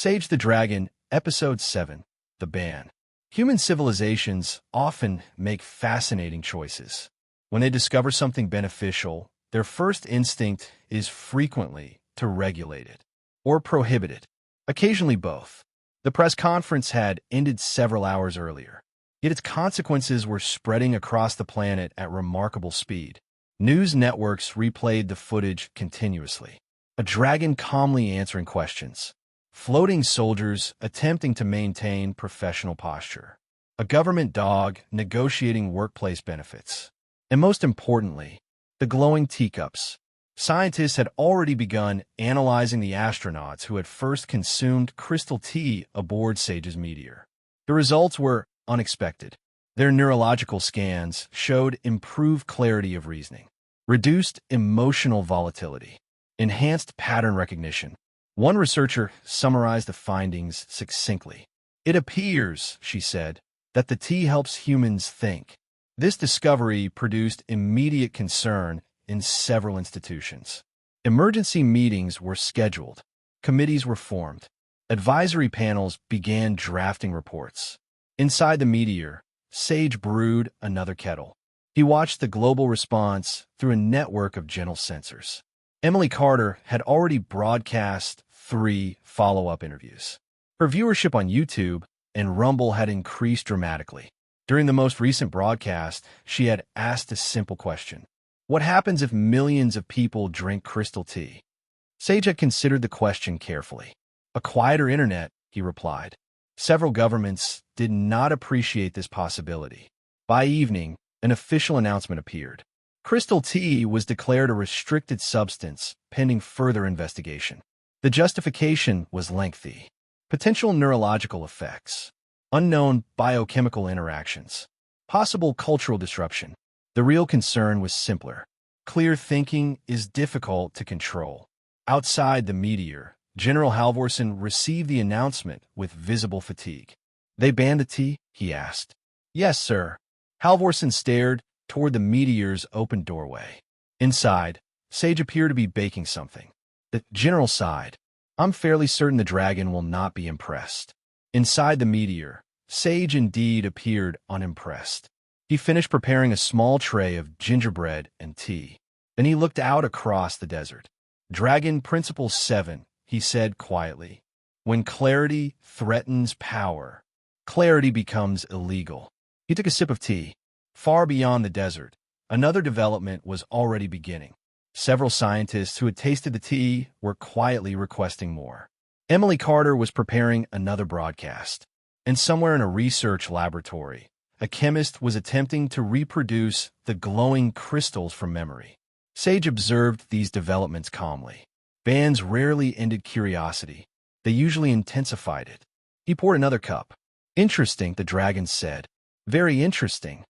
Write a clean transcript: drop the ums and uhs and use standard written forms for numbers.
Sage the Dragon, Episode 7, The Ban. Human civilizations often make fascinating choices. When they discover something beneficial, their first instinct is frequently to regulate it or prohibit it, occasionally both. The press conference had ended several hours earlier, yet its consequences were spreading across the planet at remarkable speed. News networks replayed the footage continuously. A dragon calmly answering questions. Floating soldiers attempting to maintain professional posture. A government dog negotiating workplace benefits. And most importantly, the glowing teacups. Scientists had already begun analyzing the astronauts who had first consumed crystal tea aboard Sage's meteor. The results were unexpected. Their neurological scans showed improved clarity of reasoning, reduced emotional volatility, enhanced pattern recognition. One researcher summarized the findings succinctly. "It appears," she said, "that the tea helps humans think." This discovery produced immediate concern in several institutions. Emergency meetings were scheduled. Committees were formed. Advisory panels began drafting reports. Inside the meteor, Sage brewed another kettle. He watched the global response through a network of gentle sensors. Emily Carter had already broadcast 3 follow-up interviews. Her viewership on YouTube and Rumble had increased dramatically. During the most recent broadcast, she had asked a simple question. What happens if millions of people drink crystal tea? Sage had considered the question carefully. A quieter internet, he replied. Several governments did not appreciate this possibility. By evening, an official announcement appeared. Crystal tea was declared a restricted substance pending further investigation. The justification was lengthy. Potential neurological effects, unknown biochemical interactions, possible cultural disruption. The real concern was simpler. Clear thinking is difficult to control. Outside the meteor, General Halvorsen received the announcement with visible fatigue. "They banned the tea?" he asked. "Yes, sir." Halvorsen stared toward the meteor's open doorway. Inside, Sage appeared to be baking something. The general sighed. "I'm fairly certain the dragon will not be impressed." Inside the meteor, Sage indeed appeared unimpressed. He finished preparing a small tray of gingerbread and tea. Then he looked out across the desert. "Dragon Principle 7, he said quietly. "When clarity threatens power, clarity becomes illegal." He took a sip of tea. Far beyond the desert, another development was already beginning. Several scientists who had tasted the tea were quietly requesting more. Emily Carter was preparing another broadcast. And somewhere in a research laboratory, a chemist was attempting to reproduce the glowing crystals from memory. Sage observed these developments calmly. Bans rarely ended curiosity. They usually intensified it. He poured another cup. "Interesting," the dragon said. "Very interesting."